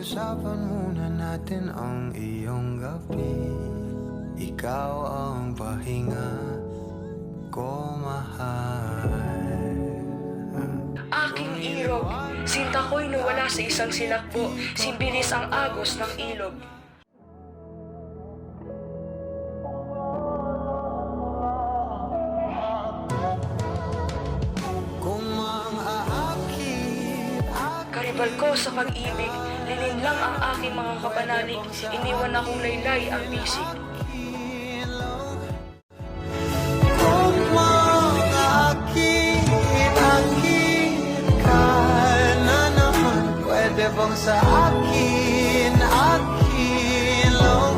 Pag-usapan muna natin ang iyong gabi. Ikaw ang pahinga ko, mahal. Aking irog, sinta ko'y nawala sa isang sinakbo, simbilis ang agos ng ilog. Karibal ko sa pag-ibig, lilim lang ang aking mga kabanalig, iniwan akong laylay ang bisig. Kung makakakit ka na naman, pwede bang sa akin lang?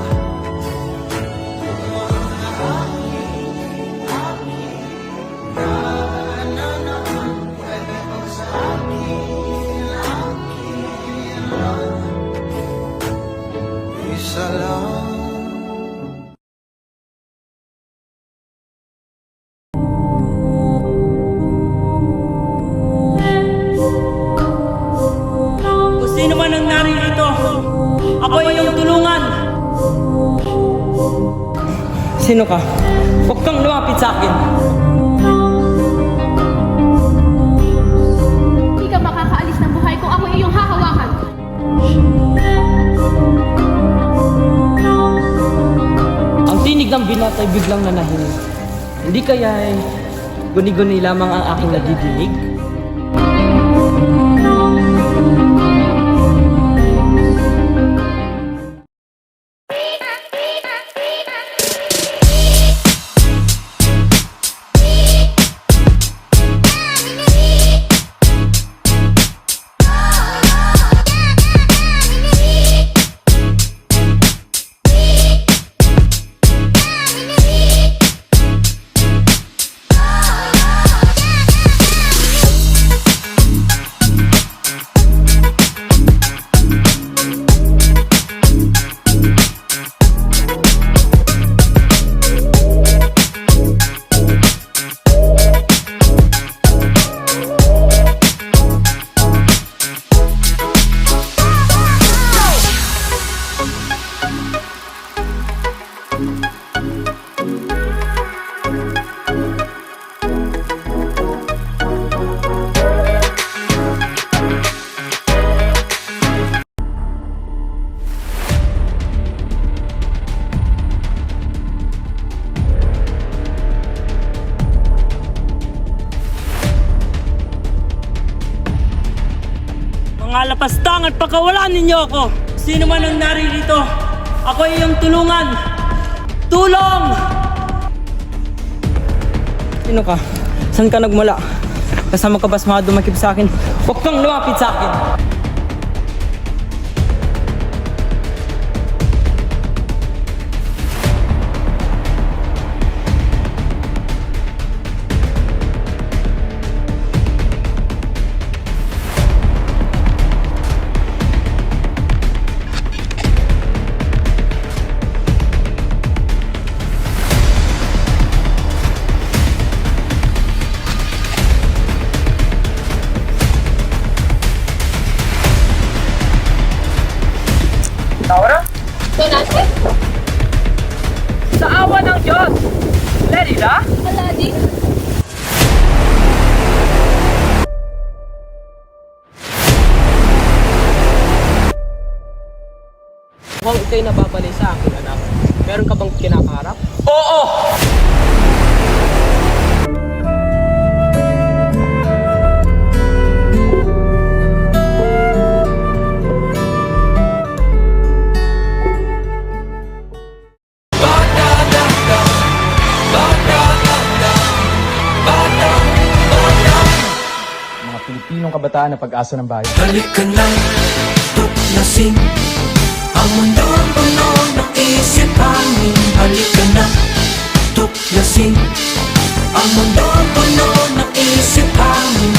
Isa lang. Kung sino man ang naririto, ako ay iyong tulungan. Sino ka? Huwag kang lumapit sa akin. Hindi ka makakaalis ng buhay kung ako iyong hahawakan. Ang tinig ng binat ay biglang nanahimik. Hindi kaya ay guni-guni lamang ang aking nagiginig? Mga lapastang at pagkawalaan ninyo ako. Sino man ang naririto, ako ay iyong tulungan. Tulong! Sino ka? Saan ka nagmula? Kasama ka ba sa mga dumakip sa akin? Huwag kang lumapit sa akin! Donate? Sa awa ng Diyos! Ready na? Aladdin? Mukhang ikaw'y nababali sa akin, anak. Meron ka bang kinakaharap? Oo! Pilipinong kabataan na pag-asa ng bayan. Halika na, tuklasin ang mundo puno ng isipanin. Halika na, tuklasin ang mundo puno ng isipanin.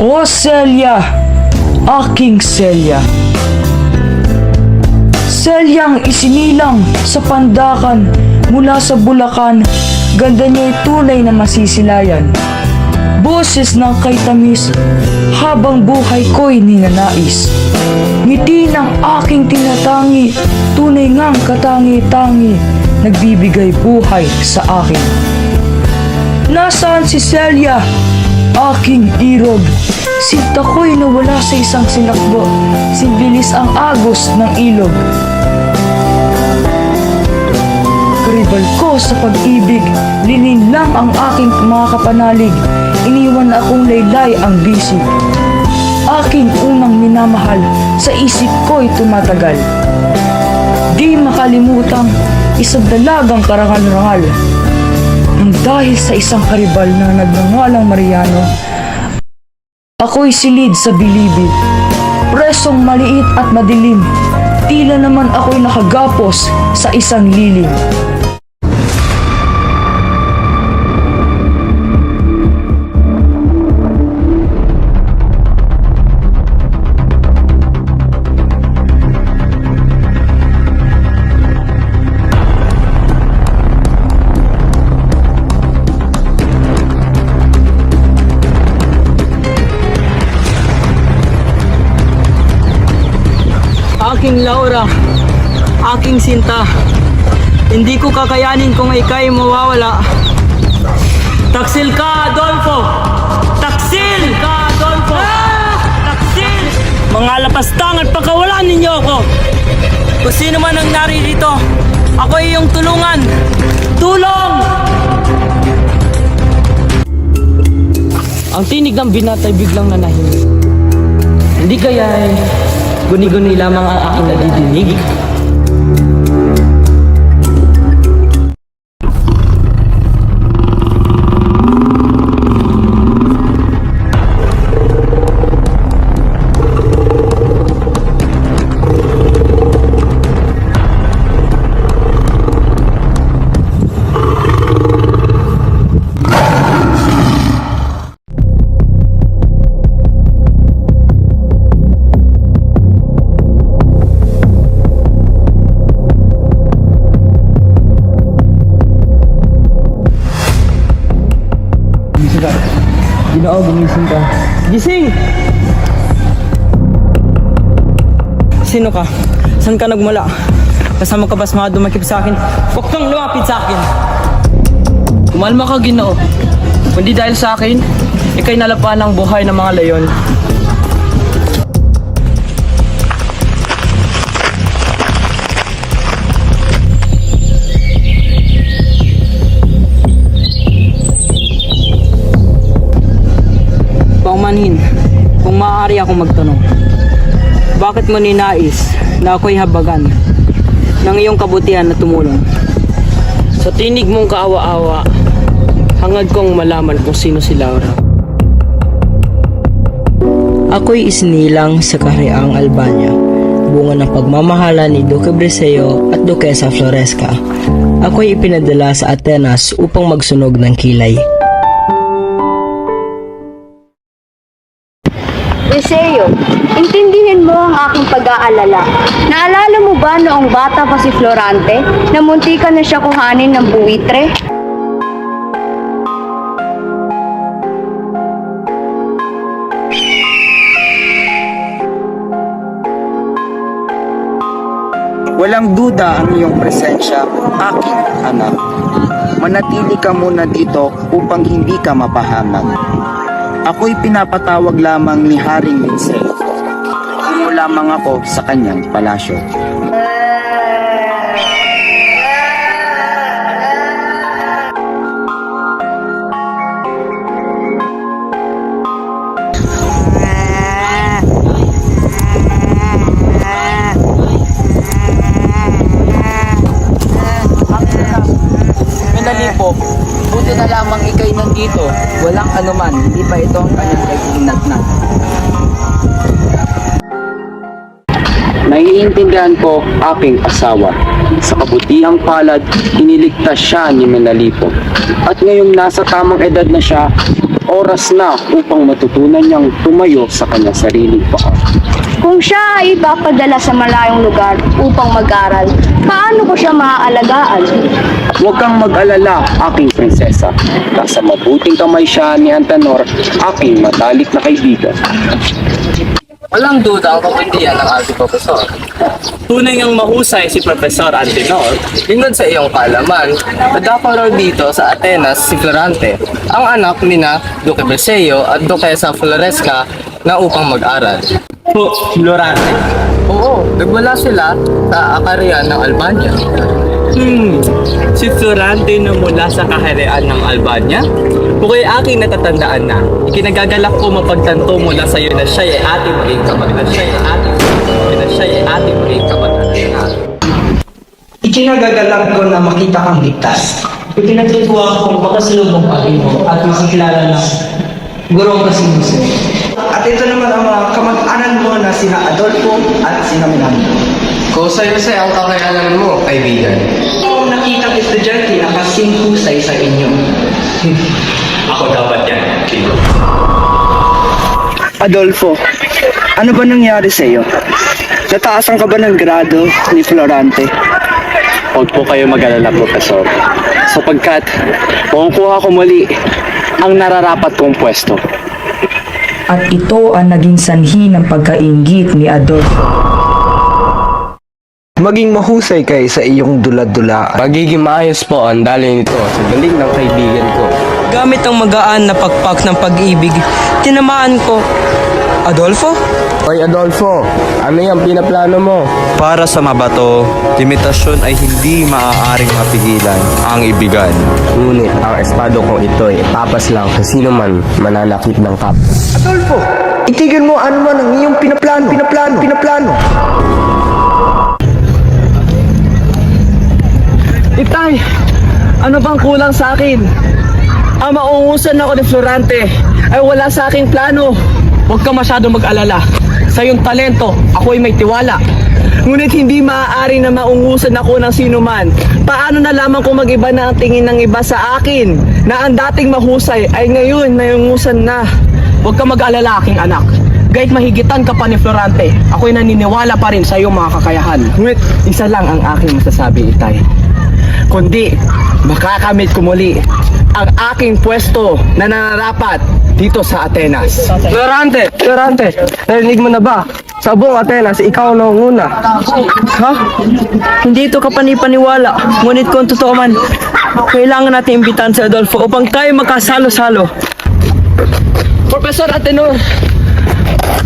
O Celia, aking Celia. Celiang isinilang sa Pandakan mula sa Bulacan, ganda niya'y tunay na masisilayan. Boses ng kay tamis, habang buhay ko'y ninanais. Ngiti ng aking tinatangi, tunay ngang katangi-tangi, nagbibigay buhay sa akin. Nasaan si Celia, aking irog? Sinta ko'y nawala sa isang sinakbo, simbilis ang agos ng ilog. Karibal ko sa pag-ibig, linin lang ang aking mga kapanalig, iniwan akong laylay ang bisig. Aking unang minamahal, sa isip ko'y tumatagal. Di makalimutang isang dalagang karangal-rangal. Nang dahil sa isang karibal na nagngangalang Mariano, ako'y silid sa bilibid. Presong maliit at madilim, tila naman ako'y nakagapos sa isang lilim. Aking Laura, aking Sinta, hindi ko kakayanin kung ika'y mawawala. Taksil ka, Adolfo! Taksil ka, Adolfo! Taksil! Mga lapastang at pagkawalan ninyo ako! Kung sino man ang naririto, ako ay iyong tulungan! Tulong! Ang tinig ng binatay biglang nanahimik. Hindi kaya guni-guni lamang ang aking nadidinig. Ginoo, gumising ka. Gising! Sino ka? Saan ka nagmula? Kasama ka ba sa mga dumakip sa akin? Huwag kang lumapit sa akin! Kumalma ka, Ginoo. Kundi dahil sa akin, ika'y nalapan ng buhay ng mga leyon. Paumanhin, kung maaari akong magtanong, bakit mo ninais na ako'y habagan ng iyong kabutihan na tumulong? Sa tinig mong kaawa-awa, hangad kong malaman kung sino si Laura. Ako'y isinilang sa Kahariang Albania, bunga ng pagmamahala ni Duque Briseo at Duquesa Floresca. Ako'y ipinadala sa Atenas upang magsunog ng kilay. Briseo, intindihin mo ang aking pag-aalala. Naalala mo ba noong bata pa si Florante na muntikan na siya kuhanin ng buwitre? Walang duda ang iyong presensya, aking anak. Manatili ka muna dito upang hindi ka mapahamak. Ako'y pinapatawag lamang ni Haring Vincent. Tungo lamang ako sa kanyang palasyo. Menalipo, buti na lamang ika'y nandito. Walang anuman, hindi pa ito ang kanyang kaiinat na. Naiintindihan ko aking asawa. Sa kabutihang palad, iniligtas siya ni Menalipo. At ngayong nasa tamang edad na siya, Oras na upang matutunan niyang tumayo sa kanyang sariling paa. Kung siya ay ipapadala sa malayong lugar upang mag-aral, paano ko siya maaalagaan? Huwag kang mag-alala, aking prinsesa. Nasa mabuting kamay siya ni Antenor, aking matalik na kaibigan. Walang duda ang kapindihan ng ating profesor. Tunay ngang mahusay si Profesor Antenor, lingkod sa iyong kaalaman, nagkaroon dito sa Atenas si Florante, ang anak ni na Duque Briseo at Duquesa Floresca na upang mag-aral. Florante? Oo, nagwala sila sa akarian ng Albania. Si Florante na mula sa kaharian ng Albania? Kung ay aking natatandaan na, ikinagagalak ko mapagtanto mula sa iyo na siya ay ating maging kapag-anak. Ikinagagalak ko na makita kang ligtas. Ipinagtutuwa kong makasalubong pati mo at makikilala ng gurong kasimusin. At ito naman ang mga kamag-anan mo na sina Adolfo at sina Minando. Kusay-kusay ang kakayanan mo, kaibigan. Kung nakitang estudyante na kasing husay sa inyo. Ako dapat yan, Kino. Adolfo, ano ba nangyari sa iyo? Nataasan ka ba ng grado ni Florante? Huwag po kayo mag-alala, Profesor. Sapagkat makukuha ko muli ang nararapat kong pwesto. At ito ang naging sanhi ng pagkainggit ni Adolfo. Maging mahusay kay sa iyong dula-dula. Magiging maayos po ang daloy nito sa galing ng kaibigan ko. Gamit ang magaan na pakpak ng pag-ibig, tinamaan ko. Adolfo? Hoy Adolfo, ano yung pinaplano mo? Para sa mabato, limitasyon ay hindi maaaring mapigilan ang ibigan. Ngunit ang espado kong ito ay papas lang sa sino man mananakit ng kapwa. Adolfo, itigil mo ano man ang iyong pinaplano. Itay, ano bang kulang sa akin? Ang maungusan ako ni Florante ay wala sa aking plano. Huwag ka masyadong mag-alala. Sa iyong talento, ako ay may tiwala. Ngunit hindi maaari na maungusan ako ng sino man. Paano na lamang kung mag-iba na ang tingin ng iba sa akin na ang dating mahusay ay ngayon nayungusan na? Huwag ka mag-alala, aking anak. Kahit mahigitan ka pa ni Florante, ako'y naniniwala pa rin sa iyong mga kakayahan. Ngunit isa lang ang aking masasabi, Itay. Kundi, makakamit ko muli ang aking pwesto na nararapat dito sa Atenas. Florante, narinig mo na ba? Sa buong Atenas, ikaw ang nangunguna. Ha? Hindi ito kapanipaniwala. Ngunit kung totoo man, kailangan natin imbitahan si Adolfo upang tayo magkasalo-salo. Professor Antenor,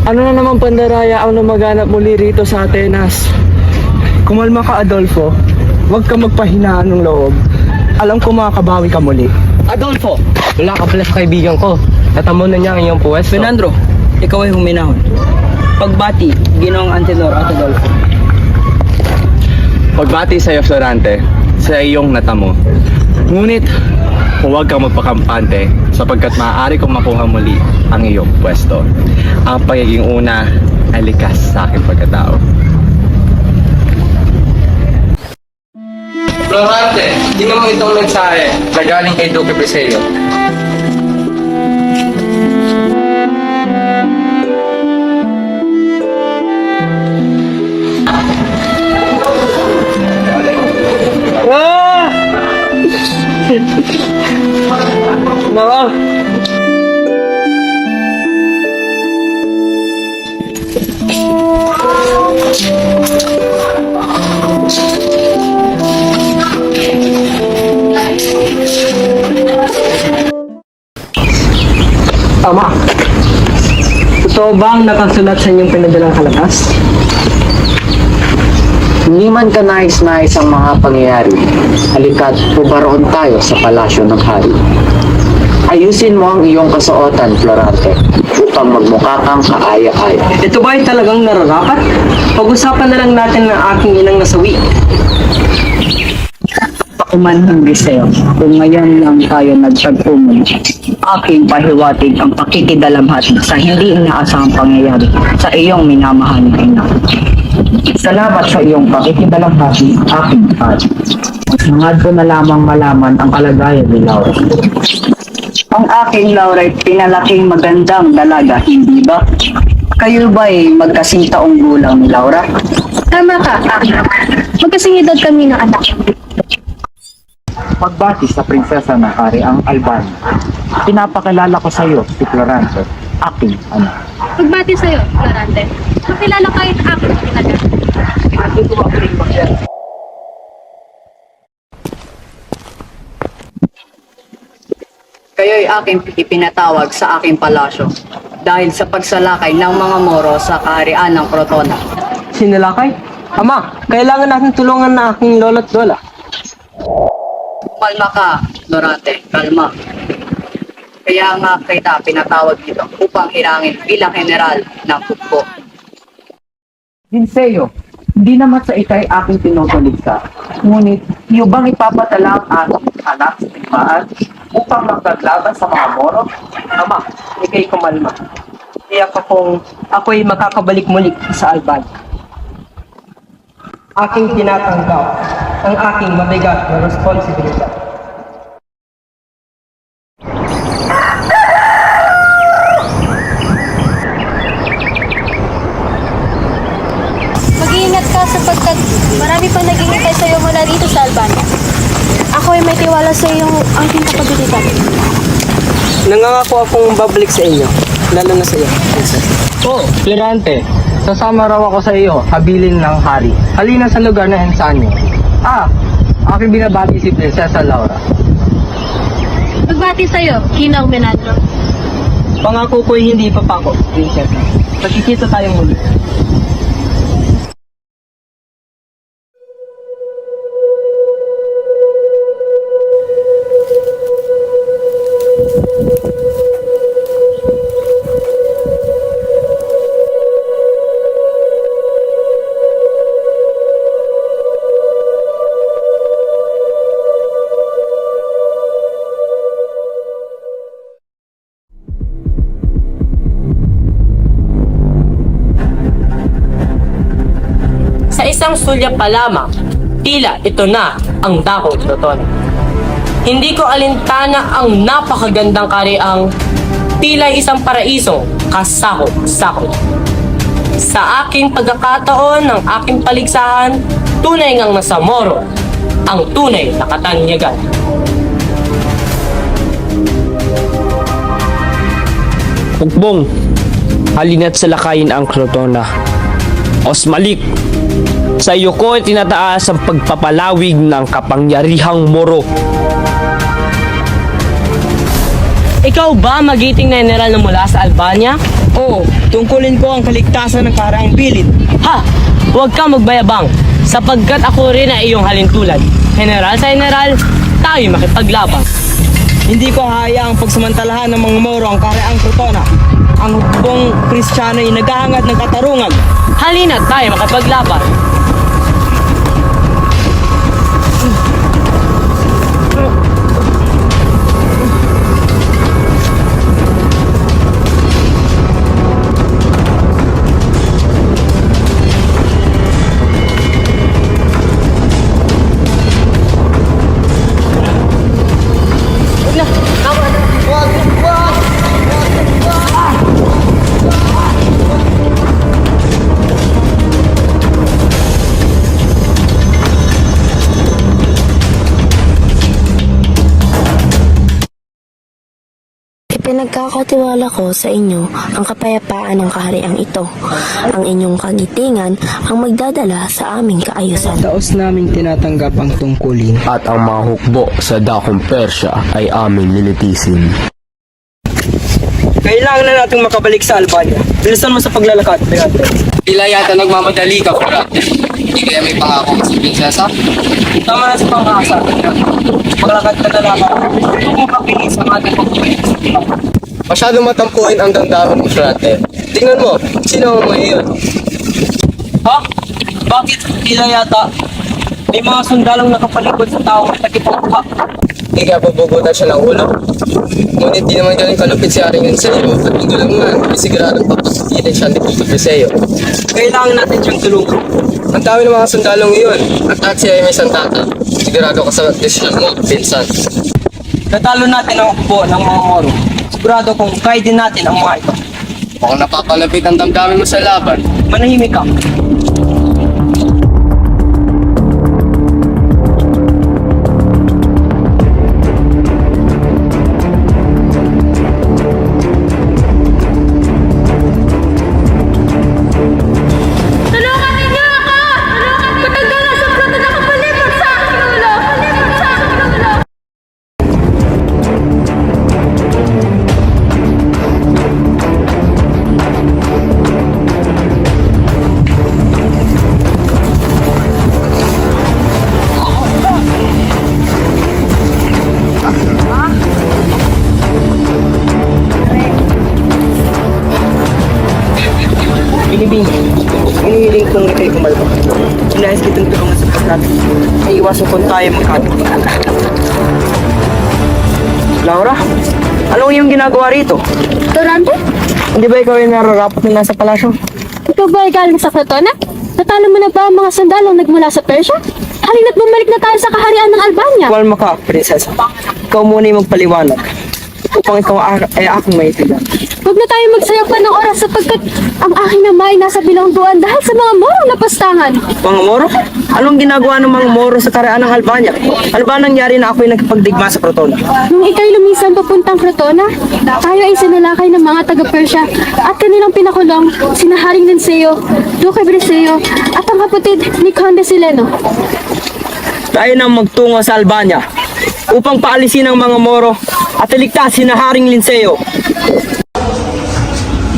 ano na naman pandaraya ang namaganap muli rito sa Atenas? Kumalma ka, Adolfo. Huwag ka magpahinaan ng loob. Alam ko makakabawi ka muli. Adolfo, wala ka pala sa kaibigan ko. Natamo na niya ang iyong puwesto. Fernando, ikaw ay huminahon. Pagbati, Ginoong Antenor at Adolfo. Pagbati sa iyo, Florante, sa iyong natamo. Ngunit, huwag kang magpakampante sapagkat maaari kong makuha muli ang iyong pwesto. Ang pagiging una ay likas sa aking pagkatao. Florante, di naman itong mensahe na galing kay Duque Briseo. Ama, totoo bang nakasulat sa inyong pinadalang kalatas? Hindi man ka nais-nais ang mga pangyayari, halika't pubaroon tayo sa palasyo ng hari. Ayusin mo ang iyong kasuotan, Florante, upang magmukha kang kaaya-aya. Ito ba ay talagang nararapat? Pag-usapan na lang natin ng aking inang nasawi. Pakumanhang Briseo, kung ngayon lang tayo nagtagpo muli, aking pahiwatig ang pakikidalamhati sa hindi inaasahang pangyayari sa iyong minamahal na ina. Salamat sa iyong pakikidalamhati, aking Pad. Hangad ko na lamang malaman ang kalagayan ni Laura. Ang aking Laura ay pinalaking magandang dalaga, hindi ba? Kayo ba'y magkasing taong gulang ni Laura? Tama ka, aking ama. Magkasing edad kami ng anak. Pagbati sa prinsesa ng Kariang Albania, pinapakilala ko sa iyo si Florante, aking anak. Pagbati sa'yo, Florante. Makilala kahit aking kinaga. Kayo'y aking ipinatawag sa aking palasyo dahil sa pagsalakay ng mga Moro sa kaharian ng Crotona. Sinalakay? Ama, kailangan natin tulungan na aking lolo't lola. Kalma ka, Florante, kalma. Kaya nga kita pinatawag dito upang hirangin bilang general ng hukbo. Dinseo, hindi naman sa ikay aking tinutuligsa. Ngunit, iyo bang ipapatala ang aking anak sa tigmaan upang magpaglaban sa mga Moro? Ama, ikay kumalma. Tiyak ako'y makakabalik muli sa Albania. Aking tinatanggap ang aking mabigat na responsibilidad. Mag-iingat ka sapagkat marami pa naghihintay sa'yo mula dito sa Albania. Ako ay may tiwala sa iyong aking kapabilidad. Nangangako akong babalik sa inyo, lalo na sa iyo, princess. Oh, Florante, sasama raw ako sa iyo, habilin ng hari. Halina sa lugar na Ensanyo. Aking binabati si Prinsesa Laura. Magbati sa'yo, Ginang Menandro. Pangako ko'y hindi papako, prinsesa. Pagkikita tayo muli. Sa isang sulya pa lamang, tila ito na ang dakong Crotona. Hindi ko alintana ang napakagandang kariang tila isang paraisong kasakop-sakop. Sa aking pagkakataon ng aking paligsahan, tunay ngang nasa Moro ang tunay na katanyagan. Hukbong, halina't salakayin ang Crotona. Osmalik, sa iyo ko tinataas ang pagpapalawig ng kapangyarihang Moro. Ikaw ba magiting na general na mula sa Albania? Oo, tungkulin ko ang kaligtasan ng karaang bilid. Ha! Huwag ka magbayabang, sapagkat ako rin ay iyong halintulad. General sa general, tayo makipaglaban. Hindi ko hayaang pagsamantalahan ng mga Moro ang karaang Crotona. Ang hukbong Kristiyano ay naghahangad ng katarungan. Halina tayo makipaglaban. Pinagkakatiwala ko sa inyo ang kapayapaan ng kahariang ito. Ang inyong kagitingan ang magdadala sa aming kaayusan. Daos naming tinatanggap ang tungkulin. At ang mga hukbo sa dakong Persya ay aming lilitisin. Kailangan na nating makabalik sa Albania. Bilisan mo sa paglalakad, Beate. Tila yata nagmamadali ka, Florante. Hindi kaya may pangako sa prinsesa? Tama na sa pangkasa. Maglakad ka na lang. Huwag mo kapilis ang ating pagkuhin. Masyadong matampuin ang dandahan mo, Florante. Tingnan mo, sino ang mga iyon? Ha? Bakit? Tila yata may mga sundalong nakapalikod sa taong takip-upa. Hindi kaya pabubutan siya ng ulo. Ngunit di naman ganun kalupit si Aring Enseo at hindi lang man, siguradong papasukitin siya ni Puto Preseo. Kailangan natin siyang tulungan. Ang dami ng mga sundalong iyon at siya ay may sandata. Sigurado ka sa desisyon mo, Vincent. Natalo natin ang hukbo ng mga Moro. Sigurado kung kaya din natin ang mga ito. Mukhang napapalapit ang damdamin mo sa laban. Manahimik ka. Tulungan ninyo ako! Matagal na sobrang nakapalipot sa aking ulo! Palipot sa aking ulo! Binibing, hinihiling kong ikay kumalma. Inayos kitang tulungan sa pagkati. Ay iwasan kung tayo magkati. Laura, anong iyong ginagawa rito? Florante? Hindi ba ikaw yung nararapat na nasa palasyo? Ikaw ba ay galing sa Crotona? Natalo mo na ba ang mga sundalong nagmula sa Persia? Halina't bumalik na tayo sa kaharian ng Albania. Kumalma ka, prinsesa. Ikaw muna yung magpaliwanag upang ikaw ay aking maitigan. Huwag na tayo magsayaw pa ng oras sapagkat ang aking nama ay nasa bilangguan dahil sa mga Morong napastangan. Mga Moro? Anong ginagawa ng mga Moro sa karaan ng Albania? Ano ba nangyari na ako'y nagpagdigma sa Crotona? Nung ikay lumisan papuntang Crotona, tayo ay sinalakay ng mga taga-Persia at kanilang pinakulong sina Haring Linceo, Duque Brescio at ang kapatid ni Conde Sileno. Tayo nang magtungo sa Albania upang paalisin ang mga Moro at iligtasin na Haring Linceo.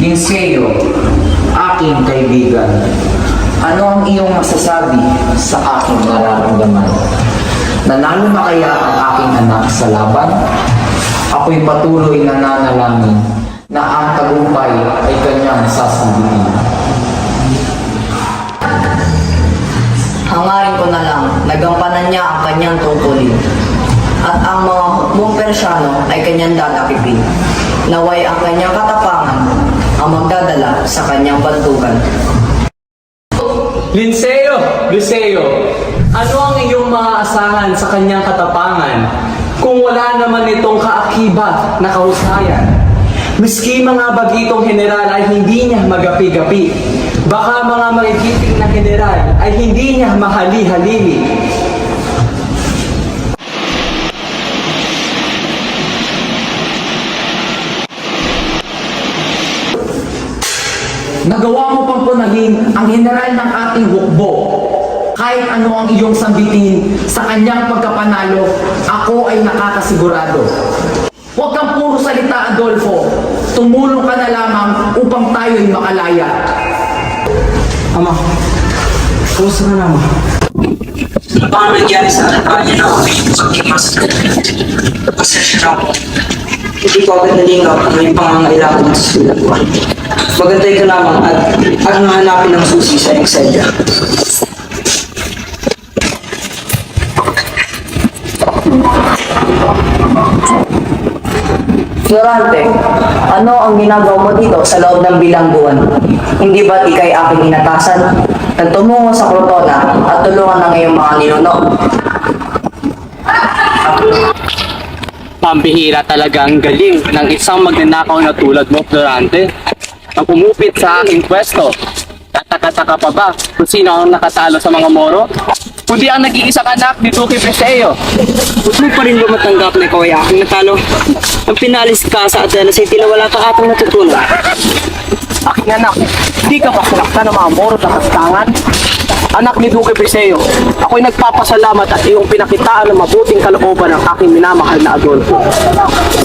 Linceo, aking kaibigan, ano ang iyong masasabi sa aking nararamdaman? Nanalo na kaya ang aking anak sa laban? Ako'y patuloy na nanalangin na ang tagumpay ay kanyang sasambitin. Hangarin ko na lang, nagampanan niya ang kanyang tungkulin. At ang mga hukbong Persyano ay kanyang dadakipin. Naway ang kanyang katapangan ang magdadala sa kanyang bantugan. Linceo! Ano ang iyong maaasahan sa kanyang katapangan kung wala naman itong kaakibat na kahusayan? Miski mga bagitong general ay hindi niya magapi-gapi. Baka mga magigiting na general ay hindi niya mahali-halili. Nagawa mo pang punahin ang general ng ating hukbo. Kahit ano ang iyong sambitin sa kanyang pagkapanalo, ako ay nakakasigurado. Huwag kang puro salita, Adolfo. Tumulong ka na lamang upang tayo'y makalaya. Ama, kumusta ka na, Ama? Ano ba ang nangyari sa Albania na ako ngayon sa pagkimas? Pasensya na ako. Hindi ko agad nalingap ang may pangangailangan sa sulat ko. Magantay ka lamang at hanapin ang susi sa iyong sedya. Florante, ano ang ginagawa mo dito sa loob ng bilangguan? Hindi ba't ikay aking inatasan? Nagtumungo sa Crotona at tulungan ng iyong mga ninuno. Pambihira talaga ang galing ng isang magnanakaw na tulad mo, Florante. Ang umupit sa aking pwesto. Tataka-taka pa ba kung sino ang nakatalo sa mga Moro? Kundi ang nag-iisang anak ni Duque Brescio. Huwag mo pa rin ba matanggap na ikaw ay aking natalo? Ang pinalis ka sa Atenas ay tila wala ka atang natutunan. Aking anak, di ka ba sinaktan ng mga Moro sa kastangan? Anak ni Duque Brescio, ako'y nagpapasalamat at iyong pinakitaan ng mabuting kalooban ng aking minamahal na Adolfo.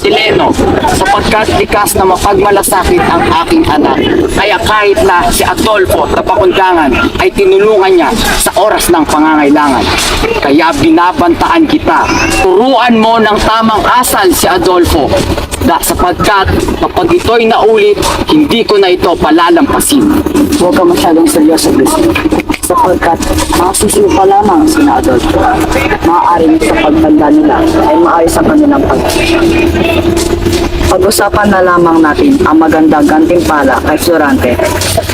Sileno, sapagkat likas na mapagmalasakit ang aking anak, kaya kahit na si Adolfo na pakundangan ay tinulungan niya sa oras ng pangangailangan. Kaya binabantaan kita, turuan mo ng tamang asal si Adolfo. Sapagkat kapag ito'y naulit, hindi ko na ito palalampasin. Huwag ka masyadong seryoso, Brescio. Sapagkat masusunod pa lamang sina Adolfo. Maaaring sa pagtanda nila ay maayos ang kanilang pag-usapan na lamang natin ang magandang gantimpala kay Florante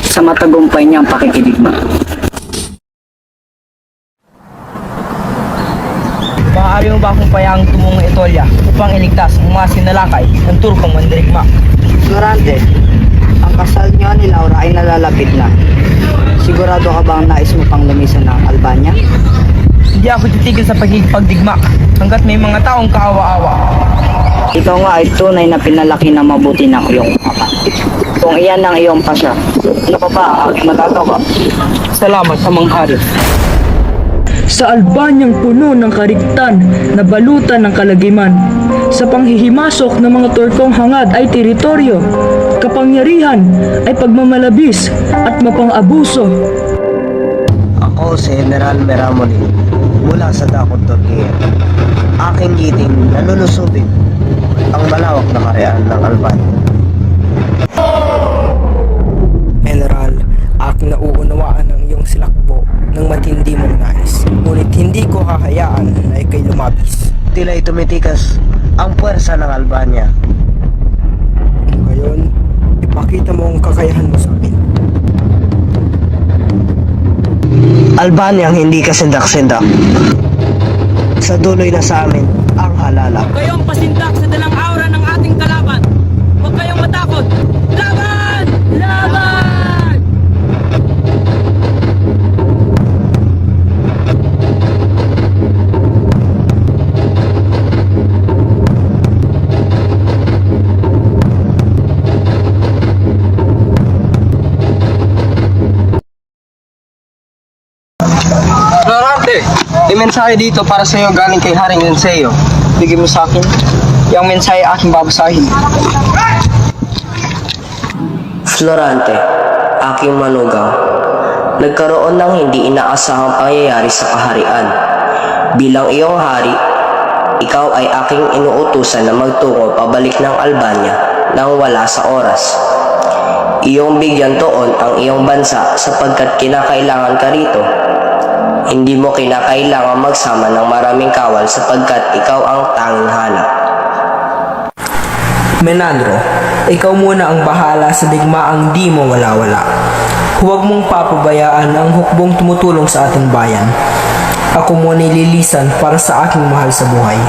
sa matagumpay niyang pakikidigma. Maaari mo ba akong payaang tumungo ng Etolya upang iligtas ang mga sinalakay ng Turkong mandirigma? Florante, ang kasal niyo ni Laura ay nalalapit na. Sigurado ka bang nais mo pang lumisan ng Albania? Hindi ako titigil sa pagdigma hanggat may mga taong kaawa-awa. Ikaw nga ay tunay na pinalaki na mabuti ng iyong ama. Kung iyan ang iyong pasya, ano pa ba ang magagawa? Salamat sa hari. Sa Albanyang puno ng karigtan na balutan ng kalagiman, sa panghihimasok ng mga Turkong hangad ay teritoryo, kapangyarihan ay pagmamalabis at mapang-abuso. Ako si General Meramoli mula sa Dakong Turkiya. Aking giting nalulusubin ang malawak na karean ng Albania. General, aking nauunawaan ang iyong silakbo ng matindi mong nais. Ngunit hindi ko hahayaan na ikay lumabis. Tila'y tumitikas ang puwersa ng Albania. Ngayon, ipakita mo ang kakayahan mo sa amin. Albania ang hindi kasindak-sindak. Sa duloy na sa amin ang halala. Huwag kayong pasindak sa dalang aura ng ating kalaban. Huwag kayong matakot. Laban! Laban! Florante, may mensahe dito para sa iyo galing kay Haring Linceo. Bigay mo sa akin. Yung mensahe aking babasahin. Florante, aking manugang, nagkaroon ng hindi inaasahang pangyayari sa kaharian. Bilang iyong hari, ikaw ay aking inuutusan na magtungo pabalik ng Albania nang wala sa oras. Iyong bigyan tuon ang iyong bansa sapagkat kinakailangan ka rito. Hindi mo kinakailangan magsama ng maraming kawal sapagkat ikaw ang tanging hanap. Menandro, ikaw muna ang bahala sa digmaang di mo wala-wala. Huwag mong papabayaan ang hukbong tumutulong sa ating bayan. Ako muna nililisan para sa aking mahal sa buhay.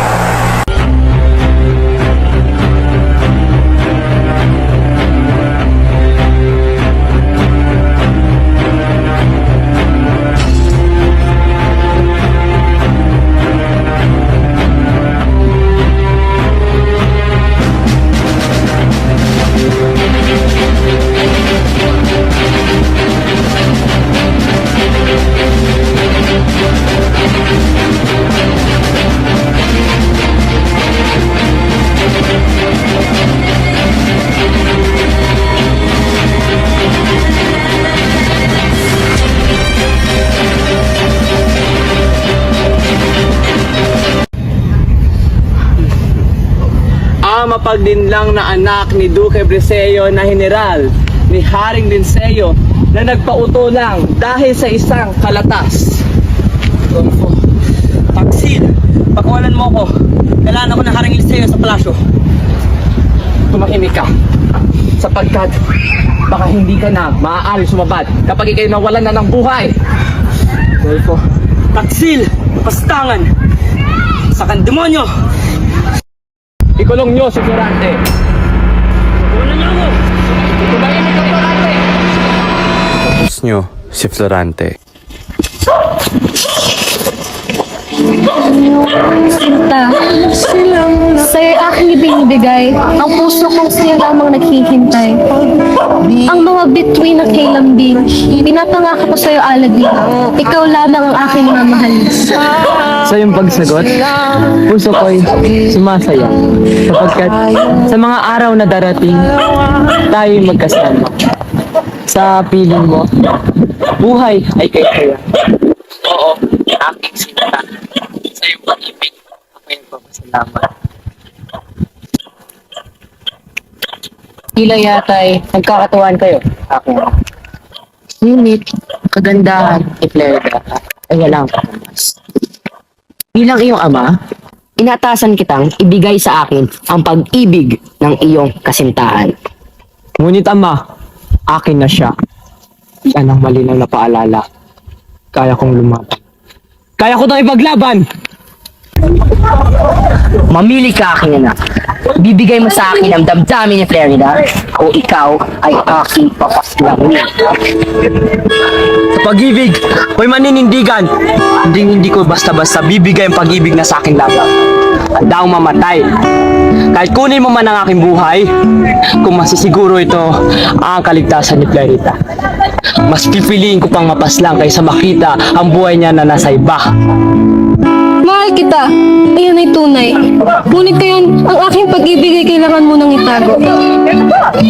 Mapagdinlang na anak ni Duque Brescio na general ni Haring Linceo na nagpauto lang dahil sa isang kalatas. Rodolfo, Taksil, pakawalan mo ko. Kailangan ako ng Haring Linceo sa palasyo. Tumahimik ka sapagkat baka hindi ka na maaari sumabad kapag ikay nawalan na ng buhay. Rodolfo, Taksil, pastangan sa kandemonyo. Ikulong nyo si Florante. Ikulong nyo ako. Itubayin ito, Florante. Tapos nyo si Florante. Sinta, sa'yo aking ibinibigay. Ang puso kong sa'yo lamang naghihintay. Ang mga bituin ng kay lambing, pinapangako ko sa'yo alagin. Ikaw lamang ang aking mamahalin. Sa iyong pagsagot, puso ko'y sumasaya sapagkat sa mga araw na darating, tayo'y magkasama. Sa piling mo, buhay ay kay kaya. Oo, aking sinta. Sa iyong pag-ibig, ako'y nagpapasalamat. Tila yata'y nagkakatuwaan kayo, aking. Ngunit, kagandahan ni Clerda ay walang katamas. Bilang iyong ama, inatasan kitang ibigay sa akin ang pag-ibig ng iyong kasintahan. Ngunit ama, akin na siya. Yan ang malinaw na paalala. Kaya kong lumaban. Kaya ko itong ipaglaban! Mamili ka, aking anak. Bibigay mo sa akin ang damdamin ni Florida o ikaw ay aking papaslang. Sa pag-ibig, ako'y maninindigan. Hindi ko basta-basta bibigay ang pag-ibig na sa akin lamang. Handa akong mamatay. Kahit kunin mo man ang aking buhay, kung masisiguro ito ang kaligtasan ni Clarita. Mas pipiliin ko pang mapaslang kaysa makita ang buhay niya na nasa iba. Mahal kita. Iyon ay tunay. Ngunit ngayon, ang aking pag-ibig ay kailangan mo nang itago.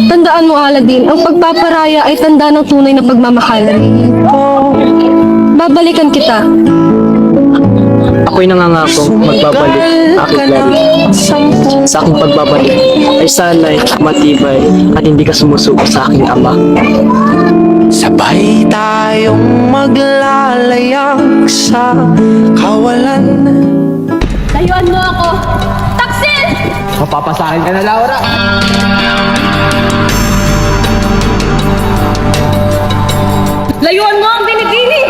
Tandaan mo, Aladdin, ang pagpaparaya ay tanda ng tunay na pagmamahalan. Babalikan kita. Ako'y nangangako magbabalik aking Clarita. Sa aking pagbabalik ay sana'y matibay at hindi ka sumusuko sa aking ama. Sabay tayong maglalayag sa kawalan. Layuan mo ako! Taksil! Mapapasakin ka na, Laura. Layuan mo ang binibini!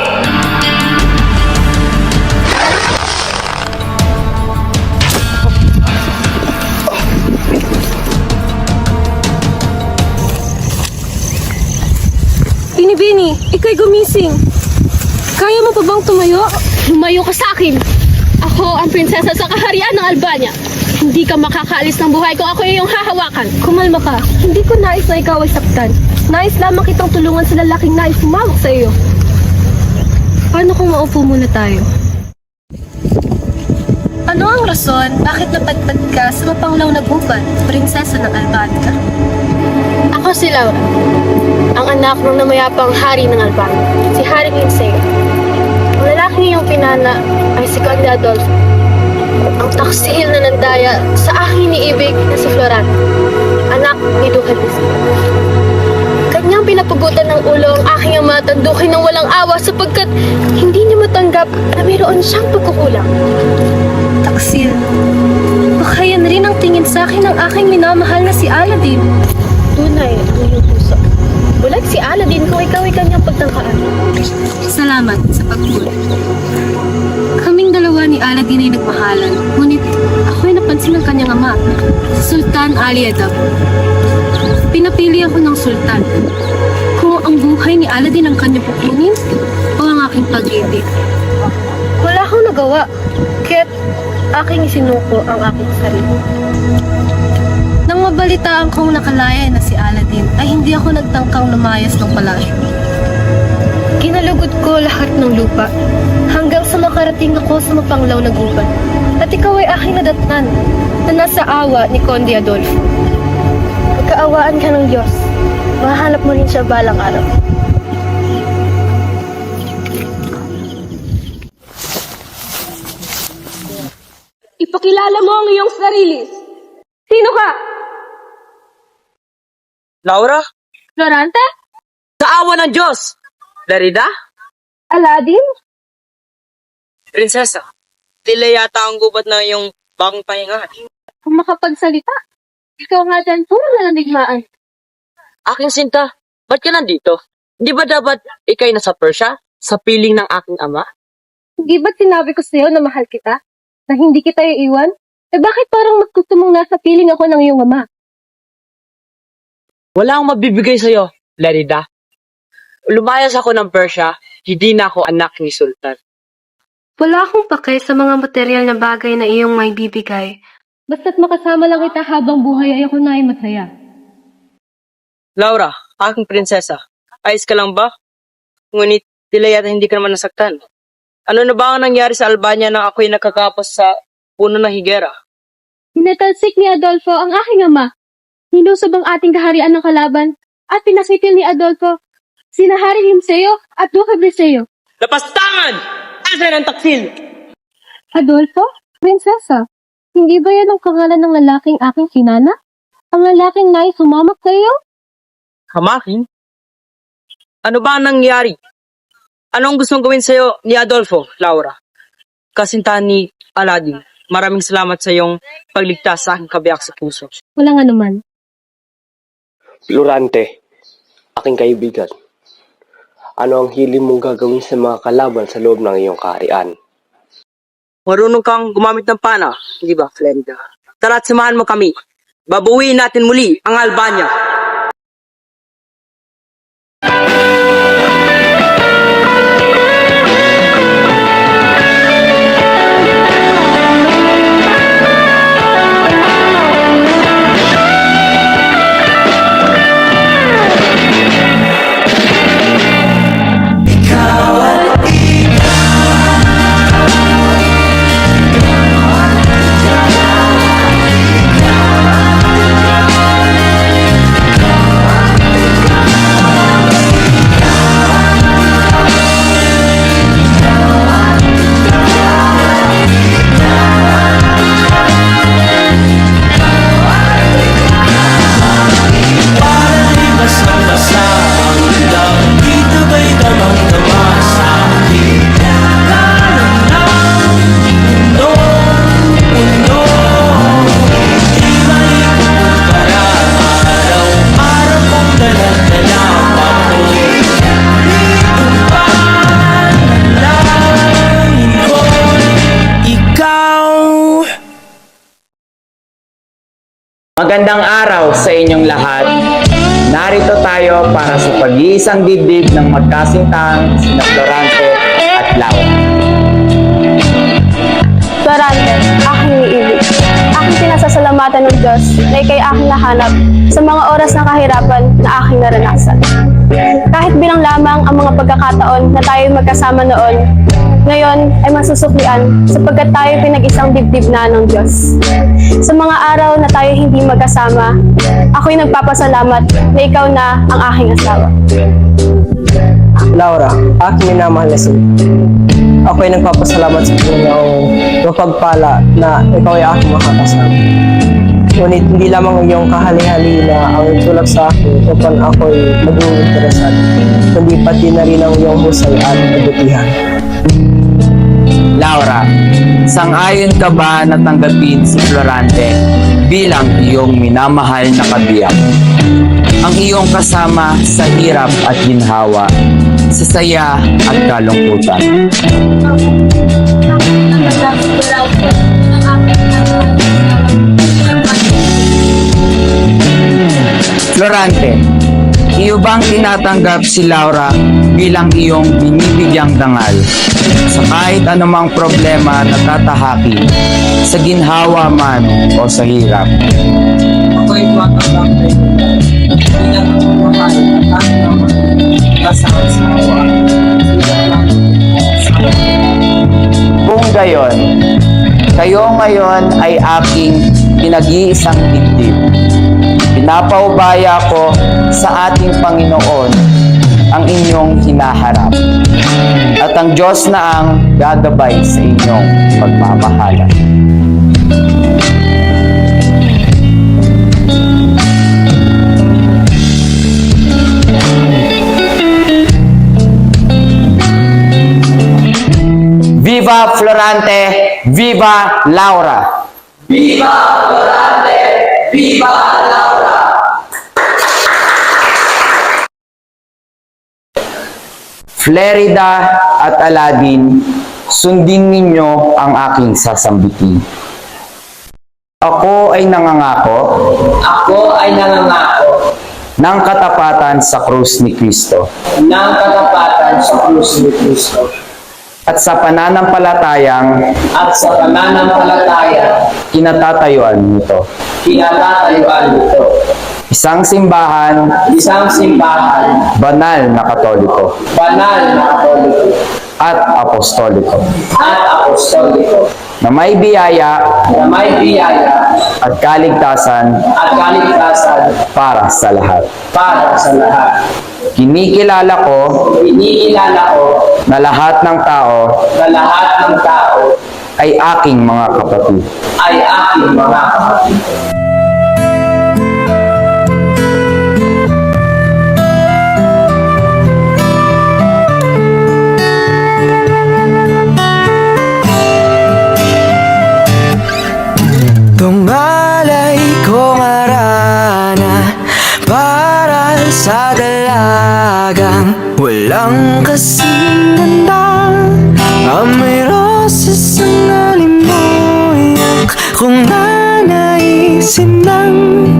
Binibini, ikaw'y gumising. Kaya mo pa bang tumayo? Lumayo ka sa akin. Ako ang prinsesa sa kaharian ng Albania. Hindi ka makakaalis ng buhay kung ako yung hahawakan. Kumalma ka. Hindi ko nais na ikaw ay saktan. Nais lamang kitang tulungan sa lalaking nais sumawak sa iyo. Paano kung maupo muna tayo? Ano ang rason bakit napadpad ka sa mapanglaw na gubat, prinsesa ng Albania? Ako si Laura, ang anak ng namayapang hari ng Albania, si Haring Linceo. Ang lalaking iyong pinana ay si Conde Adolfo, ang taksil na nandaya sa aking iniibig na si Florante, anak ni Duque Briseo. Kanyang pinapugutan ng ulo ang aking ama at tandukin ng walang awa sapagkat hindi niya matanggap na mayroon siyang pagkukulang. Taksil, baka yan rin ang tingin sa akin ng aking minamahal na si Aladdin. Tunay ang iyong puso. Bulag si Aladdin kung ikaw ay kanyang pagtangkaan. Salamat sa pagpuli. Kaming dalawa ni Aladdin ay nagmahalan, ngunit ako'y napansin ng kanyang ama, Sultan Ali Adab. Pinapili ako ng sultan. Kung ang buhay ni Aladdin ang kanyang pupunin o ang aking pag-ibig. Wala akong nagawa, kaya't aking isinuko ang aking sarili. Nang mabalitaan kong nakalaya na si Aladdin, ay hindi ako nagtangkang lumayas ng palasyo. Kinalugod ko lahat ng lupa, hanggang sa makarating ako sa mapanglaw na gubat. At ikaw ay aking nadatnan, na nasa awa ni Conde Adolfo. Magkaawaan ka ng Diyos, mahanap mo rin siya balang araw. Ipakilala mo ang iyong sarili. Sino ka? Laura? Florante? Sa awa ng Diyos! Larida? Aladdin? Prinsesa, tila yata ang gubat na iyong bagong pahingahan. Kung makapagsalita, ikaw nga dyan puro na nanigmaan. Aking Sinta, ba't ka nandito? Di ba dapat ikay nasa Persia? Sa piling ng aking ama? Hindi ba't sinabi ko sa'yo na mahal kita? Na hindi kita iiwan? Eh bakit parang mas gusto mong nasa piling ako ng iyong ama? Wala akong mabibigay sa'yo, Larida. Lumayas ako ng Persia, hindi na ako anak ni Sultan. Wala akong pake sa mga material na bagay na iyong may bibigay. Basta't makasama lang kita habang buhay ay ako na ay masaya. Laura, aking prinsesa, ayos ka lang ba? Ngunit tila yata hindi ka naman nasaktan. Ano na ba ang nangyari sa Albania nang ako'y nakakapos sa puno ng higera? Hinatalsik ni Adolfo ang aking ama. Nilusob ang ating kaharian ng kalaban at pinakitil ni Adolfo sina Haring Linceo at Duque Briseo. Lapastangan! Asan ang taksil? Adolfo? Prinsesa? Hindi ba yan ang pangalan ng lalaking aking kinana? Ang lalaking nais sumamak sa iyo? Hamakin? Ano ba ang nangyari? Anong gustong gawin sa'yo ni Adolfo, Laura? Kasintahan ni Aladdin, maraming salamat sa iyong pagligtas sa aking kabiyak sa puso. Walang anuman. Florante, aking kaibigan. Ano ang hiling mong gagawin sa mga kalaban sa loob ng iyong kaharian? marunong kang gumamit ng pana, hindi ba, Florida? Tara at samahan mo kami. Babuwiin natin muli ang Albania. Magandang araw sa inyong lahat. Narito tayo para sa pag-iisang dibdib ng magkasintang sina Florante at Laura. Florante, aking iniibig. Aking pinasasalamatan ng Diyos na ikay aking nahanap sa mga oras ng kahirapan na aking naranasan. Kahit bilang lamang ang mga pagkakataon na tayo magkasama noon, ngayon ay masusuklian sapagkat tayo pinag-isang dibdib na ng Diyos. Sa mga araw na tayo hindi magkasama, ako'y nagpapasalamat na ikaw na ang aking asawa. Laura, aking minamahal na siya. Ako'y nagpapasalamat sa Panginoong mapagpala na ikaw ay aking makakasama. Ngunit hindi lamang iyong kahali-hali na ang tulak sa akin upang ako'y maging interesado, kundi pati na rin ang iyong husay at kabutihan. Laura, sang-ayon ka ba na tanggapin si Florante bilang iyong minamahal na kabiyak? Ang iyong kasama sa hirap at ginhawa, sa saya at kalungkutan. Florante, iyo bang tinatanggap si Laura bilang iyong binibigyang dangal sa kahit anumang problema na tatahaki, sa ginhawa man o sa hirap? Ako'y tumatanggap na ito bilang ang mahal at aking naman kasawa. Kung gayon, kayo ngayon ay aking pinag-iisang dibdib. Pinapaubaya ko sa ating Panginoon ang inyong hinaharap at ang Diyos na ang gagabay sa inyong pagmamahalan. Viva Florante! Viva Laura! Viva Florante! Viva Laura! Flerida at Aladdin, sundin ninyo ang aking sasambitin. Ako ay nangangako. Ako ay nangangako Ng katapatan sa krus ni Kristo. ng katapatan sa krus ni Kristo. At sa pananampalatayang At sa pananampalataya, kinatatayuan nito. kinatatayuan nito. Isang simbahan, Isang simbahan, banal na katoliko, banal na katoliko, at apostoliko, at apostoliko, na may biyaya na may biyaya at kaligtasan at kaligtasan para sa lahat. para sa lahat. Kinikilala ko Inikilala ko na lahat ng tao na lahat ng tao ay aking mga kapatid. ay aking mga kapatid. Tungalay kong arana para sa dalagang walang kasing ganda. Amoy roses ang sinang